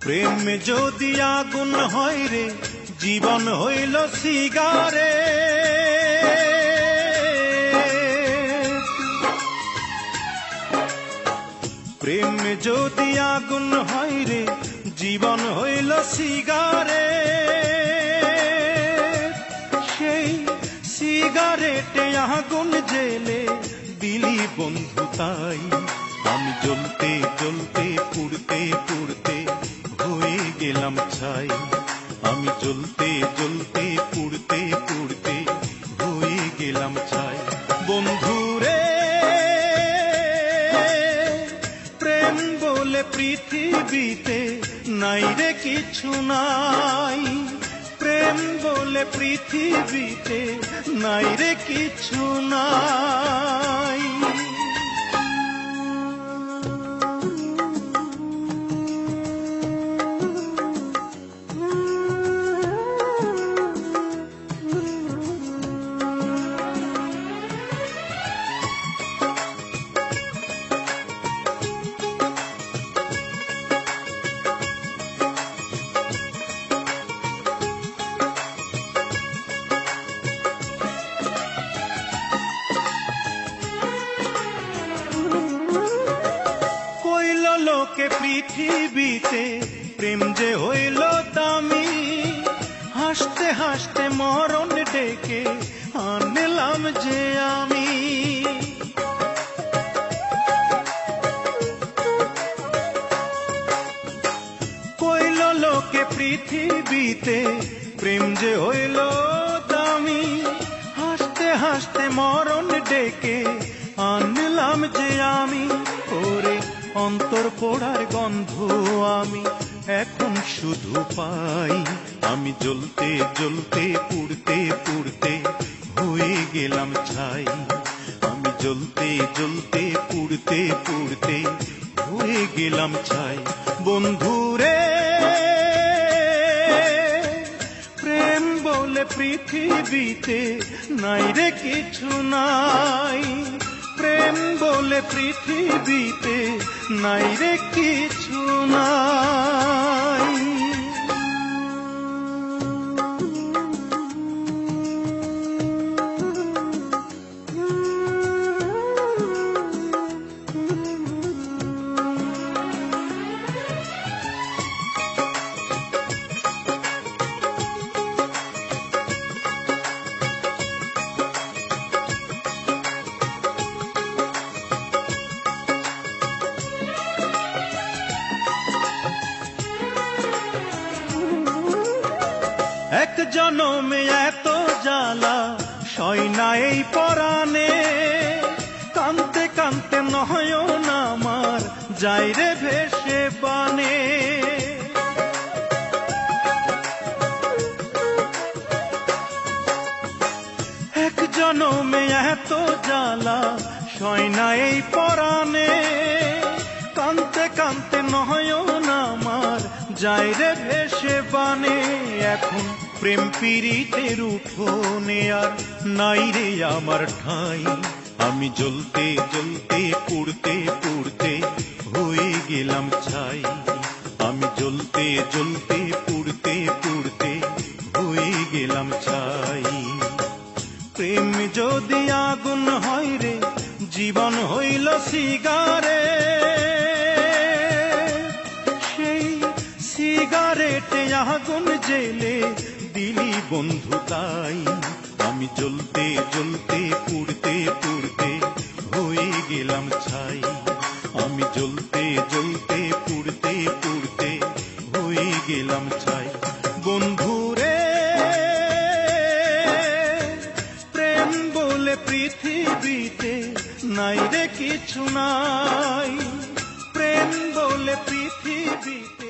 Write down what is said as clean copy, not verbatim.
প্রেম যদি আগুন হয় রে, জীবন হইল সিগারে। প্রেম যদি আগুন হয় রে, জীবন হইল সিগারে। সেই সিগারেটে আগুন জেলে দিলি বন্ধু তাই। আমি জ্বলতে জ্বলতে পুড়তে পুড়তে হয়ে গেলাম ছাই। আমি জ্বলতে জ্বলতে পুড়তে পুড়তে হয়ে গেলাম ছাই। বন্ধুরে, প্রেম বলে পৃথিবীতে নাই রে কিছু নাই। প্রেম বলে পৃথিবীতে নাই রে কিছু নাই। লোকে পৃথিবীতে প্রেম যে হইল দামি, হাসতে হাসতে মরণ ডেকে আনলাম যে আমি। কইল লোকে পৃথিবীতে প্রেম যে হইল দামি, হাসতে হাসতে মরণ ডেকে আনলাম যে আমি। ওরে অন্তর পোড়ার গন্ধ আমি এখন শুধু পাই। আমি জ্বলতে জ্বলতে পুড়তে পুড়তে হয়ে গেলাম ছাই। আমি জ্বলতে জ্বলতে পুড়তে পুড়তে হয়ে গেলাম ছাই। বন্ধুরে, প্রেম বলে পৃথিবীতে নাই রে কিছু নাই। প্রেম বলে পৃথিবীতে নাই রে কিছু নাই। এক জনমে এত জ্বালা সয় না এই পরাণে, কানতে কানতে নয়ন আমার যাই রে ভেসে বানে। এক জনমে এত জ্বালা সয় না এই পরাণে, কানতে কানতে নয়ন আমার যাই রে ভেসে বানে। এখন প্রেম পীড়িতের উঠোনে আর নাই রে আমার ঠাঁই। আমি জ্বলতে জ্বলতে পুড়তে পুড়তে হয়ে গেলাম ছাই। আমি জ্বলতে জ্বলতে পুড়তে পুড়তে হয়ে গেলাম ছাই। প্রেম যদি আগুন হয় রে, জীবন হইল সিগারে। সেই সিগারেটে আগুন জেলে দিলি বন্ধু তাই। আমি জ্বলতে জ্বলতে পুড়তে পুড়তে হয়ে গেলাম ছাই। আমি জ্বলতে জ্বলতে পুড়তে পুড়তে হয়ে গেলাম ছাই। বন্ধুরে, প্রেম বলে পৃথিবীতে নাই রে কিছু নাই। প্রেম বলে পৃথিবীতে